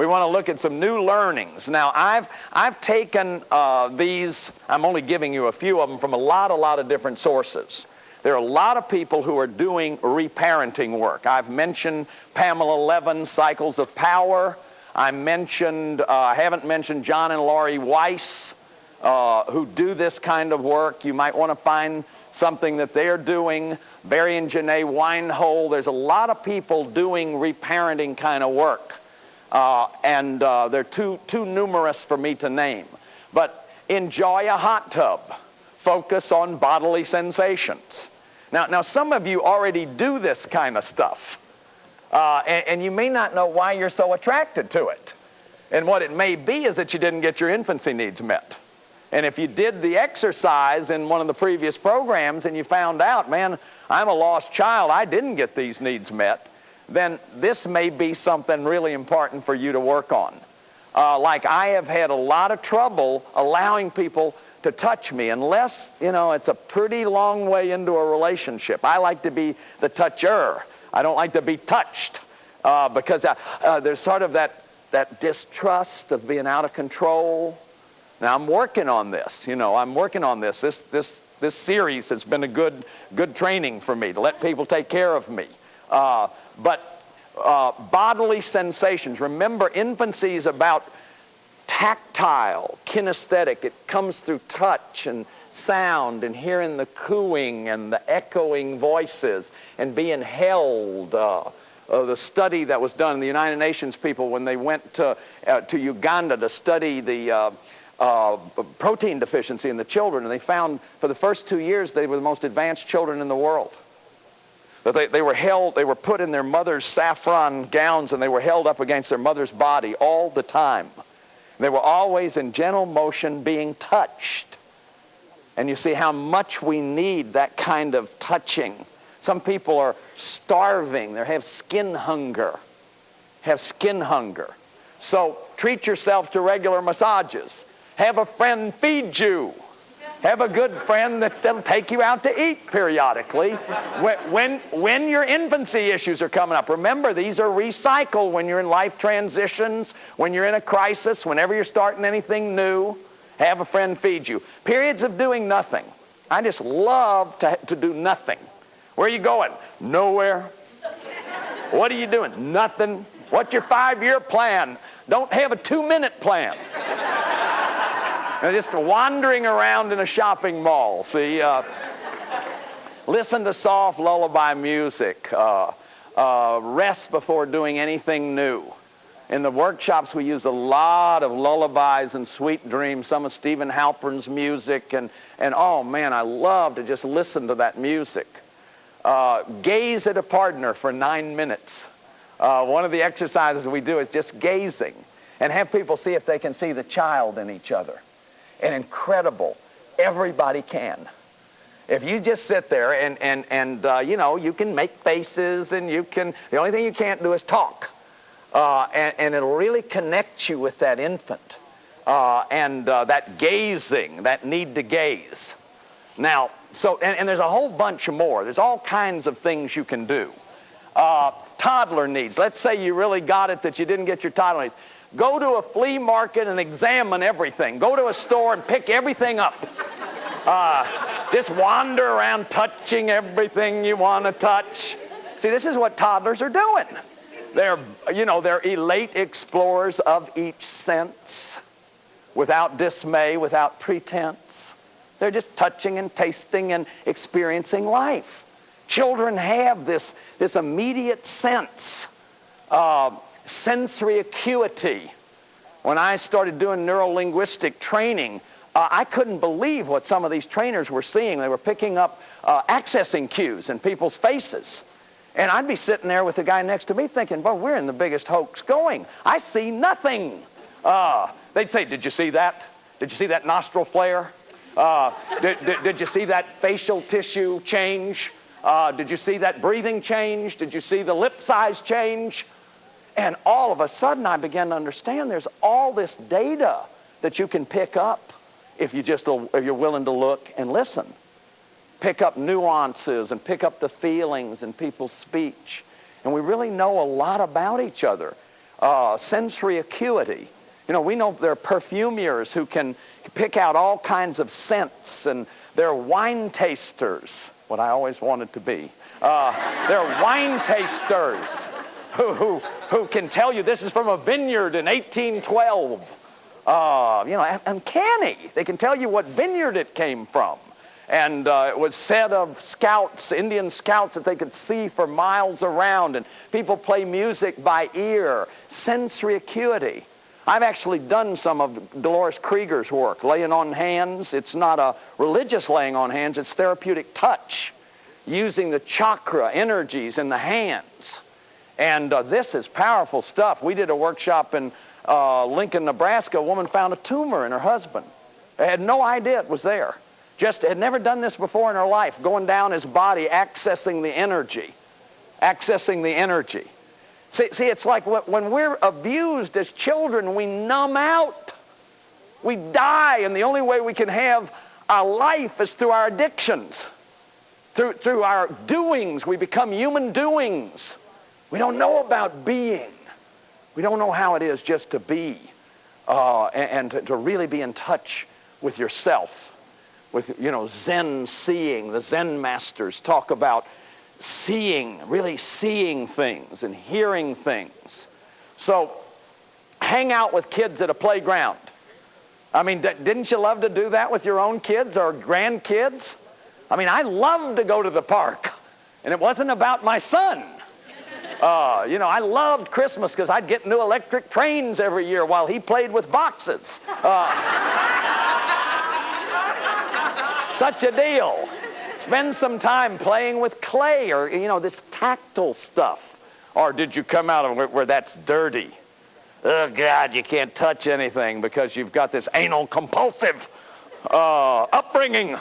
We want to look at some new learnings. Now, I've taken these, I'm only giving you a few of them from a lot of different sources. There are a lot of people who are doing reparenting work. I've mentioned Pamela Levin's Cycles of Power. I haven't mentioned John and Laurie Weiss, who do this kind of work. You might want to find something that they're doing. Barry and Janae Weinhold. There's a lot of people doing reparenting kind of work. They're too numerous for me to name. But enjoy a hot tub. Focus on bodily sensations. Now some of you already do this kind of stuff. And you may not know why you're so attracted to it. And what it may be is that you didn't get your infancy needs met. And if you did the exercise in one of the previous programs and you found out, man, I'm a lost child, I didn't get these needs met, then this may be something really important for you to work on. Like I have had a lot of trouble allowing people to touch me unless, it's a pretty long way into a relationship. I like to be the toucher. I don't like to be touched because there's sort of that distrust of being out of control. Now I'm working on this. I'm working on this. This series has been a good training for me to let people take care of me. But bodily sensations. Remember, infancy is about tactile, kinesthetic. It comes through touch and sound and hearing the cooing and the echoing voices and being held. The study that was done, the United Nations people, when they went to Uganda to study the protein deficiency in the children, and they found for the first 2 years they were the most advanced children in the world. That they were held, they were put in their mother's saffron gowns and they were held up against their mother's body all the time. They were always in gentle motion being touched. And you see how much we need that kind of touching. Some people are starving. They have skin hunger. So treat yourself to regular massages. Have a friend feed you. Have a good friend that'll take you out to eat periodically when your infancy issues are coming up. Remember, these are recycled when you're in life transitions, when you're in a crisis, whenever you're starting anything new. Have a friend feed you. Periods of doing nothing. I just love to do nothing. Where are you going? Nowhere. What are you doing? Nothing. What's your 5-year plan? Don't have a 2-minute plan. Just wandering around in a shopping mall. See, listen to soft lullaby music. Rest before doing anything new. In the workshops, we use a lot of lullabies and sweet dreams, some of Stephen Halpern's music, and oh man, I love to just listen to that music. Gaze at a partner for 9 minutes. One of the exercises we do is just gazing and have people see if they can see the child in each other. And incredible, everybody can. If you just sit there and you can make faces and the only thing you can't do is talk. And it'll really connect you with that infant. That gazing, that need to gaze. Now, and there's a whole bunch more. There's all kinds of things you can do. Toddler needs. Let's say you really got it that you didn't get your toddler needs. Go to a flea market and examine everything. Go to a store and pick everything up. Just wander around touching everything you want to touch. See, this is what toddlers are doing. They're elate explorers of each sense, without dismay, without pretense. They're just touching and tasting and experiencing life. Children have this immediate sense, sensory acuity. When I started doing neuro-linguistic training, I couldn't believe what some of these trainers were seeing. They were picking up accessing cues in people's faces. And I'd be sitting there with the guy next to me thinking, well, we're in the biggest hoax going. I see nothing. They'd say, did you see that? Did you see that nostril flare? Did you see that facial tissue change? Did you see that breathing change? Did you see the lip size change? And all of a sudden I began to understand there's all this data that you can pick up if you're willing to look and listen. Pick up nuances and pick up the feelings in people's speech. And we really know a lot about each other. sensory acuity. You know, we know there are perfumers who can pick out all kinds of scents, and there are wine tasters, what I always wanted to be. There are wine tasters who can tell you this is from a vineyard in 1812. You know, uncanny. They can tell you what vineyard it came from. And it was said of scouts, Indian scouts, that they could see for miles around, and people play music by ear. Sensory acuity. I've actually done some of Dolores Krieger's work, laying on hands. It's not a religious laying on hands, it's therapeutic touch, using the chakra energies in the hands. And this is powerful stuff. We did a workshop in Lincoln, Nebraska. A woman found a tumor in her husband. They had no idea it was there. Just had never done this before in her life, going down his body, accessing the energy. Accessing the energy. See, it's like when we're abused as children, we numb out. We die, and the only way we can have our life is through our addictions. Through our doings, we become human doings. We don't know about being. We don't know how it is just to be and to really be in touch with yourself. With, you know, Zen seeing. The Zen masters talk about seeing, really seeing things and hearing things. So hang out with kids at a playground. I mean, didn't you love to do that with your own kids or grandkids? I mean, I loved to go to the park, and it wasn't about my son. You know, I loved Christmas because I'd get new electric trains every year while he played with boxes. Such a deal. Spend some time playing with clay, or, you know, this tactile stuff. Or did you come out of where that's dirty? Oh, God, you can't touch anything because you've got this anal compulsive upbringing.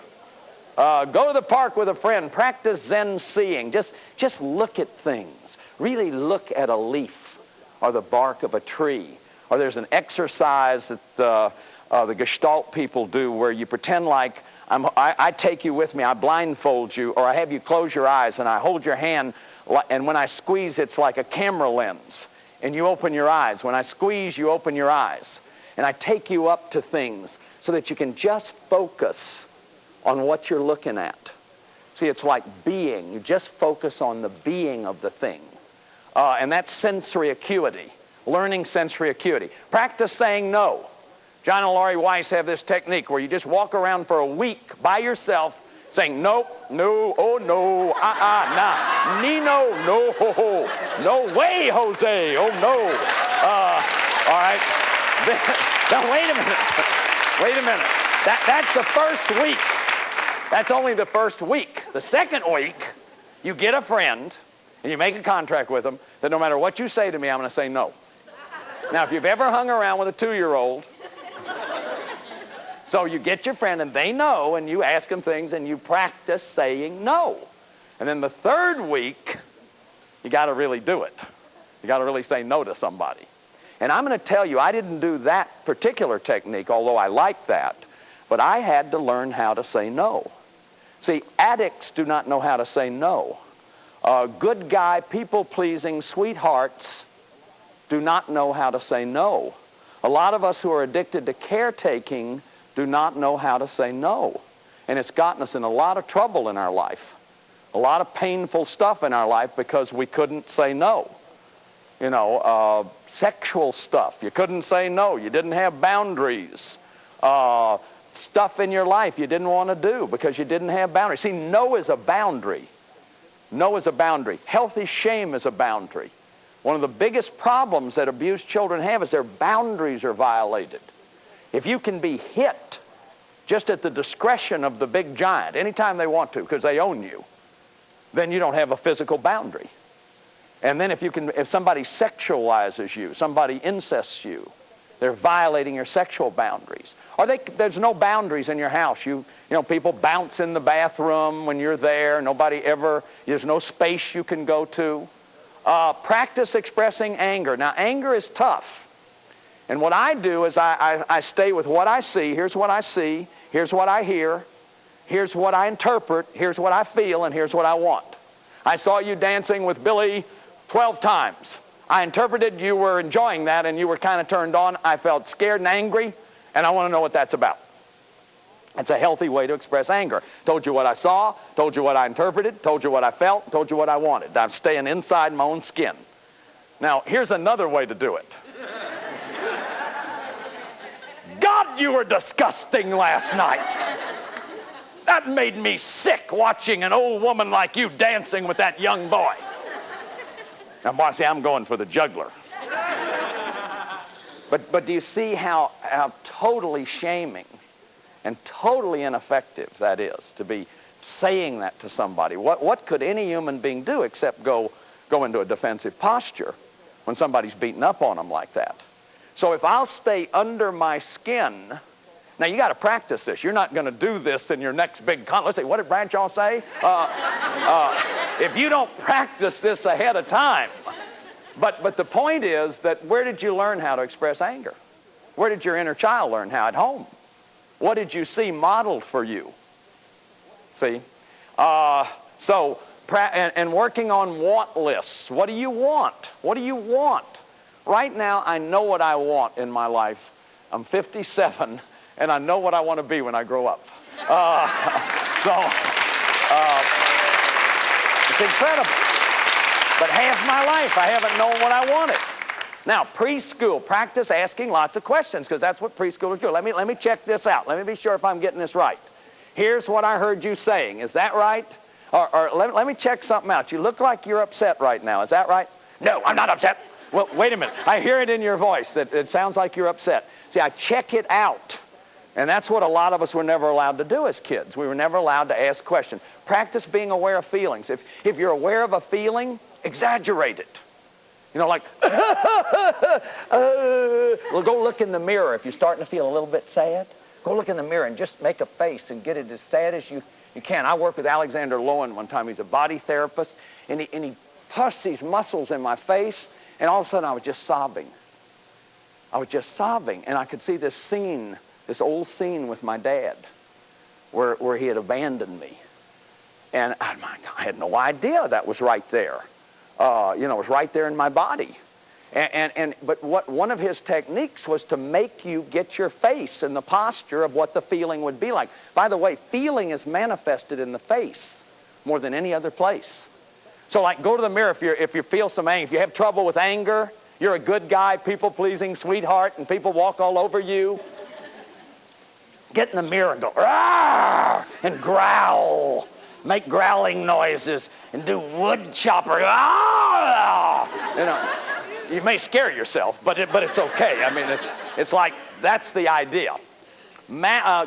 Go to the park with a friend. Practice Zen seeing. Just look at things. Really look at a leaf or the bark of a tree. Or there's an exercise that the Gestalt people do where you pretend like I take you with me, I blindfold you, or I have you close your eyes and I hold your hand, and when I squeeze, it's like a camera lens, and you open your eyes. When I squeeze, you open your eyes. And I take you up to things so that you can just focus on what you're looking at. See, it's like being. You just focus on the being of the thing. And that's sensory acuity, learning sensory acuity. Practice saying no. John and Laurie Weiss have this technique where you just walk around for a week by yourself saying, nope, no, oh no, nah, Nino, no, no way, Jose, oh no. All right. Now, wait a minute. Wait a minute. That's the first week. That's only the first week. The second week, you get a friend and you make a contract with them that no matter what you say to me, I'm going to say no. Now, if you've ever hung around with a 2-year-old, so you get your friend and they know, and you ask them things and you practice saying no. And then the third week, you got to really do it. You got to really say no to somebody. And I'm going to tell you, I didn't do that particular technique, although I like that, but I had to learn how to say no. See, addicts do not know how to say no. Good guy, people-pleasing sweethearts do not know how to say no. A lot of us who are addicted to caretaking do not know how to say no. And it's gotten us in a lot of trouble in our life. A lot of painful stuff in our life because we couldn't say no. You know, sexual stuff. You couldn't say no. You didn't have boundaries. Stuff in your life you didn't want to do because you didn't have boundaries. See, no is a boundary. No is a boundary. Healthy shame is a boundary. One of the biggest problems that abused children have is their boundaries are violated. If you can be hit just at the discretion of the big giant, anytime they want to because they own you, then you don't have a physical boundary. And then if somebody sexualizes you, somebody incests you, they're violating your sexual boundaries. Or there's no boundaries in your house. You know, people bounce in the bathroom when you're there. There's no space you can go to. Practice expressing anger. Now, anger is tough. And what I do is I stay with what I see. Here's what I see. Here's what I hear. Here's what I interpret. Here's what I feel. And here's what I want. I saw you dancing with Billy 12 times. I interpreted you were enjoying that and you were kind of turned on. I felt scared and angry, and I want to know what that's about. It's a healthy way to express anger. Told you what I saw, told you what I interpreted, told you what I felt, told you what I wanted. I'm staying inside my own skin. Now, here's another way to do it. God, you were disgusting last night. That made me sick watching an old woman like you dancing with that young boy. Now, boy, see, I'm going for the juggler. But do you see how totally shaming and totally ineffective that is, to be saying that to somebody? What could any human being do except go into a defensive posture when somebody's beating up on them like that? So if I'll stay under my skin, now you got to practice this. You're not going to do this in your next big let's see, what did Bradshaw say? If you don't practice this ahead of time. But the point is that where did you learn how to express anger? Where did your inner child learn how? At home. What did you see modeled for you? See? And working on want lists. What do you want? What do you want? Right now, I know what I want in my life. I'm 57, and I know what I want to be when I grow up. It's incredible. But half my life, I haven't known what I wanted. Now, preschool, practice asking lots of questions, because that's what preschoolers do. Let me check this out. Let me be sure if I'm getting this right. Here's what I heard you saying. Is that right? Or let me check something out. You look like you're upset right now. Is that right? No, I'm not upset. Well, wait a minute. I hear it in your voice that it sounds like you're upset. See, I check it out. And that's what a lot of us were never allowed to do as kids. We were never allowed to ask questions. Practice being aware of feelings. If you're aware of a feeling, exaggerate it. You know, like, well, go look in the mirror. If you're starting to feel a little bit sad, go look in the mirror and just make a face and get it as sad as you can. I worked with Alexander Lowen one time. He's a body therapist, and he pushed these muscles in my face, and all of a sudden I was just sobbing. I was just sobbing, and I could see this scene, this old scene with my dad, where he had abandoned me. And I had no idea that was right there. It was right there in my body. But one of his techniques was to make you get your face in the posture of what the feeling would be like. By the way, feeling is manifested in the face more than any other place. So like, go to the mirror if you feel some anger. If you have trouble with anger, you're a good guy, people-pleasing sweetheart, and people walk all over you. Get in the mirror and go, "Rawr!" and growl. Make growling noises and do wood chopper. You may scare yourself, but it's okay. I mean, it's like, that's the idea.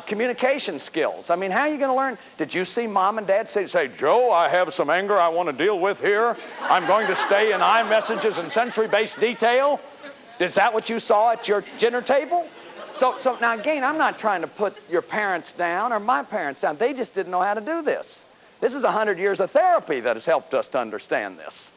Communication skills. I mean, how are you going to learn? Did you see mom and dad say, "Joe, I have some anger I want to deal with here. I'm going to stay in iMessages and sensory-based detail"? Is that what you saw at your dinner table? So now again, I'm not trying to put your parents down or my parents down. They just didn't know how to do this. This is 100 years of therapy that has helped us to understand this.